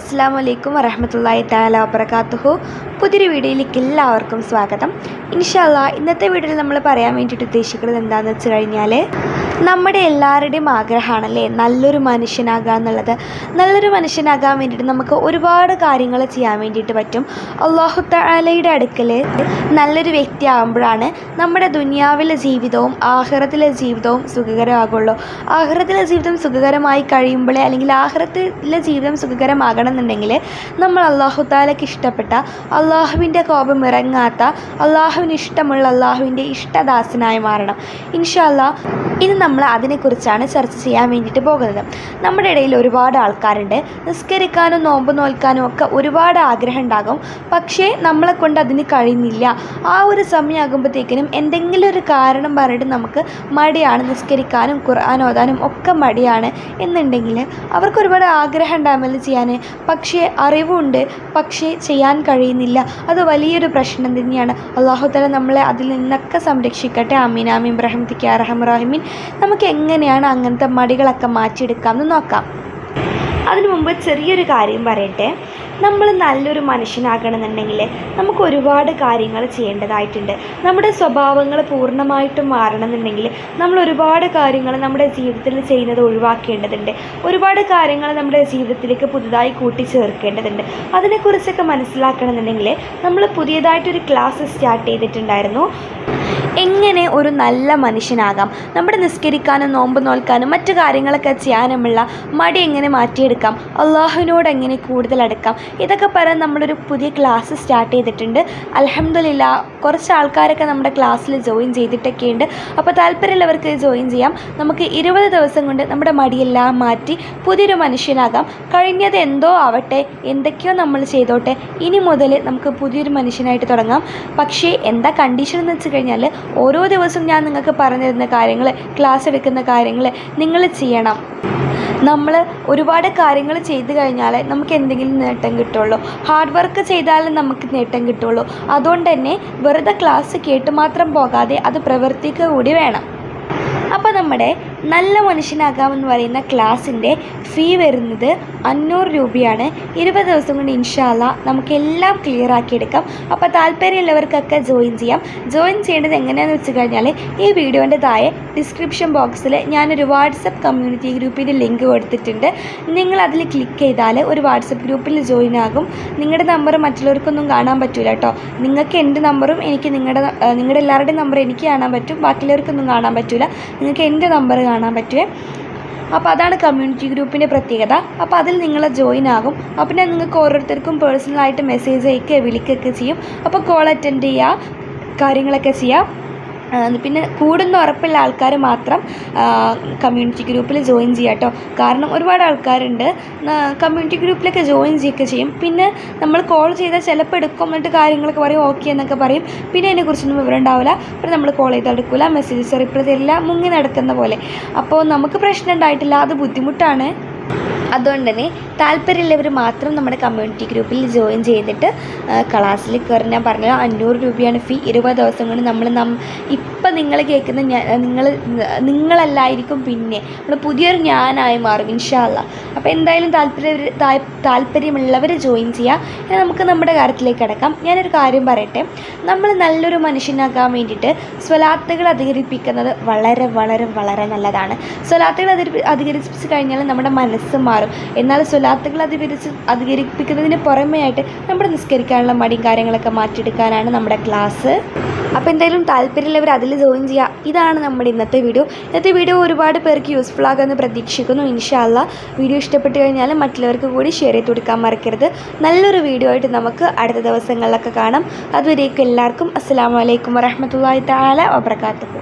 അസ്സലാമു അലൈക്കും വറഹ്മത്തുള്ളാഹി തആല വബറകാതുഹു. പുതിയൊരു വീഡിയോയിലേക്ക് എല്ലാവർക്കും സ്വാഗതം. ഇൻഷാ അല്ലാഹ് ഇന്നത്തെ വീഡിയോയിൽ നമ്മൾ പറയാൻ വേണ്ടിയിട്ട് ഉദ്ദേശിക്കുന്നത് എന്താണെന്ന് വെച്ച് കഴിഞ്ഞാൽ, നമ്മുടെ എല്ലാവരുടെയും ആഗ്രഹമാണല്ലേ നല്ലൊരു മനുഷ്യനാകുക എന്നുള്ളത്. നല്ലൊരു മനുഷ്യനാകാൻ വേണ്ടിയിട്ട് നമുക്ക് ഒരുപാട് കാര്യങ്ങൾ ചെയ്യാൻ വേണ്ടിയിട്ട് പറ്റും. അല്ലാഹു തആലയുടെ അടുക്കൽ നല്ലൊരു വ്യക്തിയാകുമ്പോഴാണ് നമ്മുടെ ദുനിയാവിലെ ജീവിതവും ആഖിറത്തിലെ ജീവിതവും സുഖകരമാകുള്ളൂ. ആഖിറത്തിലെ ജീവിതം സുഖകരമായി കഴിയുമ്പോഴേ, അല്ലെങ്കിൽ ആഖിറത്തിലെ ജീവിതം സുഖകരമാകണം എന്നുണ്ടെങ്കിൽ നമ്മൾ അല്ലാഹു തആലയ്ക്ക് ഇഷ്ടപ്പെട്ട, അള്ളാഹുവിൻ്റെ കോപം ഇറങ്ങാത്ത, അള്ളാഹുവിന് ഇഷ്ടമുള്ള, അള്ളാഹുവിൻ്റെ ഇഷ്ടദാസനായി മാറണം. ഇൻഷാ അല്ലാഹ് ഇന്ന് നമ്മൾ അതിനെക്കുറിച്ചാണ് ചർച്ച ചെയ്യാൻ വേണ്ടിയിട്ട് പോകുന്നത്. നമ്മുടെ ഇടയിൽ ഒരുപാട് ആൾക്കാരുണ്ട്. നിസ്കരിക്കാനും നോമ്പ് നോൽക്കാനും ഒക്കെ ഒരുപാട് ആഗ്രഹം ഉണ്ടാകും. പക്ഷേ നമ്മളെ കൊണ്ട് അതിന് കഴിയുന്നില്ല. ആ ഒരു സമയമാകുമ്പോഴത്തേക്കിനും എന്തെങ്കിലും ഒരു കാരണം പറഞ്ഞിട്ട് നമുക്ക് മടിയാണ്, നിസ്കരിക്കാനും ഖുർആൻ ഓതാനും ഒക്കെ മടിയാണ് എന്നുണ്ടെങ്കിൽ അവർക്ക് ഒരുപാട് ആഗ്രഹം ഉണ്ടാകുമല്ലോ ചെയ്യാൻ. പക്ഷേ അറിവുണ്ട്, പക്ഷേ ചെയ്യാൻ കഴിയുന്നില്ല. അത് വലിയൊരു പ്രശ്നം തന്നെയാണ്. അല്ലാഹു തആല നമ്മളെ അതിൽ നിന്നൊക്കെ സംരക്ഷിക്കട്ടെ. ആമീൻ ആമീൻ ബിറഹ്മതിക യാ അർഹമർ റഹീമീൻ. നമുക്ക് എങ്ങനെയാണ് അങ്ങനത്തെ മടികളൊക്കെ മാറ്റിയെടുക്കാമെന്ന് നോക്കാം. അതിനു മുമ്പ് ചെറിയൊരു കാര്യം പറയട്ടെ. നമ്മൾ നല്ലൊരു മനുഷ്യനാകണമെന്നുണ്ടെങ്കിൽ നമുക്ക് ഒരുപാട് കാര്യങ്ങൾ ചെയ്യേണ്ടതായിട്ടുണ്ട്. നമ്മുടെ സ്വഭാവങ്ങൾ പൂർണ്ണമായിട്ടും മാറണമെന്നുണ്ടെങ്കിൽ നമ്മൾ ഒരുപാട് കാര്യങ്ങൾ നമ്മുടെ ജീവിതത്തിൽ ചെയ്യുന്നത് ഒഴിവാക്കേണ്ടതുണ്ട്. ഒരുപാട് കാര്യങ്ങൾ നമ്മുടെ ജീവിതത്തിലേക്ക് പുതുതായി കൂട്ടിച്ചേർക്കേണ്ടതുണ്ട്. അതിനെക്കുറിച്ചൊക്കെ മനസ്സിലാക്കണമെന്നുണ്ടെങ്കിൽ നമ്മൾ പുതിയതായിട്ടൊരു ക്ലാസ് സ്റ്റാർട്ട് ചെയ്തിട്ടുണ്ടായിരുന്നു. എങ്ങനെ ഒരു നല്ല മനുഷ്യനാകാം, നമ്മുടെ നിസ്കരിക്കാനും നോമ്പ് നോൽക്കാനും മറ്റു കാര്യങ്ങളൊക്കെ ചെയ്യാനുമുള്ള മടി എങ്ങനെ മാറ്റിയെടുക്കാം, അള്ളാഹുവിനോട് എങ്ങനെ കൂടുതൽ അടുക്കാം, ഇതൊക്കെ പറയാൻ നമ്മളൊരു പുതിയ ക്ലാസ് സ്റ്റാർട്ട് ചെയ്തിട്ടുണ്ട്. അൽഹംദുലില്ലാഹ് കുറച്ച് ആൾക്കാരൊക്കെ നമ്മുടെ ക്ലാസ്സിൽ ജോയിൻ ചെയ്തിട്ടൊക്കെയുണ്ട്. അപ്പോൾ താല്പര്യമുള്ളവർക്ക് ജോയിൻ ചെയ്യാം. നമുക്ക് 20 ദിവസം കൊണ്ട് നമ്മുടെ മടിയെല്ലാം മാറ്റി പുതിയൊരു മനുഷ്യനാകാം. കഴിഞ്ഞത് എന്തോ ആവട്ടെ, എന്തൊക്കെയോ നമ്മൾ ചെയ്തോട്ടെ, ഇനി മുതൽ നമുക്ക് പുതിയൊരു മനുഷ്യനായിട്ട് തുടങ്ങാം. പക്ഷേ എന്താ കണ്ടീഷൻ എന്ന് വെച്ച് കഴിഞ്ഞാൽ, ഓരോ ദിവസവും ഞാൻ നിങ്ങൾക്ക് പറഞ്ഞു തരുന്ന കാര്യങ്ങൾ, ക്ലാസ് എടുക്കുന്ന കാര്യങ്ങൾ നിങ്ങൾ ചെയ്യണം. നമ്മൾ ഒരുപാട് കാര്യങ്ങൾ ചെയ്ത് കഴിഞ്ഞാൽ നമുക്ക് എന്തെങ്കിലും നേട്ടം കിട്ടുള്ളൂ. ഹാർഡ് വർക്ക് ചെയ്താലും നമുക്ക് നേട്ടം കിട്ടുള്ളൂ. അതുകൊണ്ട് തന്നെ വെറുതെ ക്ലാസ് കേട്ട് മാത്രം പോകാതെ അത് പ്രവർത്തിക്കുക കൂടി വേണം. അപ്പോൾ നമ്മുടെ നല്ല മനുഷ്യനാകാമെന്ന് പറയുന്ന ക്ലാസ്സിൻ്റെ ഫീ വരുന്നത് 500 രൂപയാണ്. 20 ദിവസം കൊണ്ട് ഇൻഷാ അല്ലാഹ് നമുക്കെല്ലാം ക്ലിയർ ആക്കിയെടുക്കാം. അപ്പോൾ താല്പര്യമുള്ളവർക്കൊക്കെ ജോയിൻ ചെയ്യാം. ജോയിൻ ചെയ്യേണ്ടത് എങ്ങനെയാണെന്ന് വെച്ച് കഴിഞ്ഞാൽ, ഈ വീഡിയോൻ്റെ താഴെ ഡിസ്ക്രിപ്ഷൻ ബോക്സിൽ ഞാനൊരു വാട്സപ്പ് കമ്മ്യൂണിറ്റി ഗ്രൂപ്പിൻ്റെ ലിങ്ക് കൊടുത്തിട്ടുണ്ട്. നിങ്ങൾ അതിൽ ക്ലിക്ക് ചെയ്താൽ ഒരു വാട്സപ്പ് ഗ്രൂപ്പിൽ ജോയിൻ ആകും. നിങ്ങളുടെ നമ്പർ മറ്റുള്ളവർക്കൊന്നും കാണാൻ പറ്റില്ല കേട്ടോ. നിങ്ങൾക്ക് എൻ്റെ നമ്പറും എനിക്ക് നിങ്ങളുടെ എല്ലാവരുടെയും നമ്പർ എനിക്ക് കാണാൻ പറ്റും, ബാക്കിയുള്ളവർക്കൊന്നും കാണാൻ പറ്റില്ല. നിങ്ങൾക്ക് എൻ്റെ നമ്പർ കാണാൻ പറ്റുമേ. അപ്പോൾ അതാണ് കമ്മ്യൂണിറ്റി ഗ്രൂപ്പിൻ്റെ പ്രത്യേകത. അപ്പോൾ അതിൽ നിങ്ങൾ ജോയിൻ ആകും. അപ്പോൾ ഞാൻ നിങ്ങൾക്ക് ഓരോരുത്തർക്കും പേഴ്സണലായിട്ട് മെസ്സേജ് അയക്കുകയോ വിളിക്കുകയൊക്കെ ചെയ്യും. അപ്പോൾ കോൾ അറ്റൻഡ് ചെയ്യുക, കാര്യങ്ങളൊക്കെ ചെയ്യാം. പിന്നെ കൂടുന്ന ഉറപ്പുള്ള ആൾക്കാർ മാത്രം കമ്മ്യൂണിറ്റി ഗ്രൂപ്പിൽ ജോയിൻ ചെയ്യുക കേട്ടോ. കാരണം ഒരുപാട് ആൾക്കാരുണ്ട് കമ്മ്യൂണിറ്റി ഗ്രൂപ്പിലൊക്കെ ജോയിൻ ചെയ്യുകയൊക്കെ ചെയ്യും. പിന്നെ നമ്മൾ കോൾ ചെയ്താൽ ചിലപ്പോൾ എടുക്കും, എന്നിട്ട് കാര്യങ്ങളൊക്കെ പറയും, ഓക്കെ എന്നൊക്കെ പറയും. പിന്നെ അതിനെക്കുറിച്ചൊന്നും വിവരം ഉണ്ടാവില്ല. പിന്നെ നമ്മൾ കോൾ ചെയ്താൽ എടുക്കില്ല, മെസ്സേജസ് റിപ്ലൈ തരില്ല, മുങ്ങി നടക്കുന്ന പോലെ. അപ്പോൾ നമുക്ക് പ്രശ്നം ഉണ്ടായിട്ടില്ല, അത് ബുദ്ധിമുട്ടാണ്. അതുകൊണ്ട് തന്നെ താല്പര്യമുള്ളവർ മാത്രം നമ്മുടെ കമ്മ്യൂണിറ്റി ഗ്രൂപ്പിൽ ജോയിൻ ചെയ്തിട്ട് ക്ലാസ്സിൽ കയറി. ഞാൻ പറഞ്ഞത് 500 രൂപയാണ് ഫീ. 20 ദിവസം കൊണ്ട് ഇപ്പം നിങ്ങൾ കേൾക്കുന്ന നിങ്ങളല്ലായിരിക്കും, പിന്നെ നമ്മൾ പുതിയൊരു ഞാനായി മാറും ഇൻഷാ അല്ലാഹ്. അപ്പോൾ എന്തായാലും താല്പര്യമുള്ളവർ ജോയിൻ ചെയ്യുക. നമുക്ക് നമ്മുടെ കാര്യത്തിലേക്ക് കിടക്കാം. ഞാനൊരു കാര്യം പറയട്ടെ. നമ്മൾ നല്ലൊരു മനുഷ്യനാകാൻ വേണ്ടിയിട്ട് സ്വലാത്തുകൾ അധികരിപ്പിക്കുന്നത് വളരെ വളരെ വളരെ നല്ലതാണ്. സ്വലാത്തുകൾ അധികരിപ്പിച്ച് കഴിഞ്ഞാൽ നമ്മുടെ മനസ്സ് മാറും. എന്നാൽ സ്വലാത്തുകൾ അധികരിപ്പിക്കുന്നതിന് പുറമെയായിട്ട് നമ്മുടെ നിസ്കരിക്കാനുള്ള മടിയും കാര്യങ്ങളൊക്കെ മാറ്റിയെടുക്കാനാണ് നമ്മുടെ ക്ലാസ്. അപ്പോൾ എന്തായാലും താല്പര്യമുള്ളവർ അതിൽ ജോയിൻ ചെയ്യുക. ഇതാണ് നമ്മുടെ ഇന്നത്തെ വീഡിയോ. ഇന്നത്തെ വീഡിയോ ഒരുപാട് പേർക്ക് യൂസ്ഫുൾ ആകുമെന്ന് പ്രതീക്ഷിക്കുന്നു. ഇൻഷാ അല്ലാഹ് വീഡിയോ ഇഷ്ടപ്പെട്ട് കഴിഞ്ഞാൽ മറ്റുള്ളവർക്ക് കൂടി ഷെയർ ചെയ്ത് കൊടുക്കാൻ മറക്കരുത്. നല്ലൊരു വീഡിയോ ആയിട്ട് നമുക്ക് അടുത്ത ദിവസങ്ങളിലൊക്കെ കാണാം. അതുവരേക്കും എല്ലാവർക്കും അസ്സലാമു അലൈക്കും വറഹ്മത്തുള്ളാഹി തആല വബറകാതുഹു.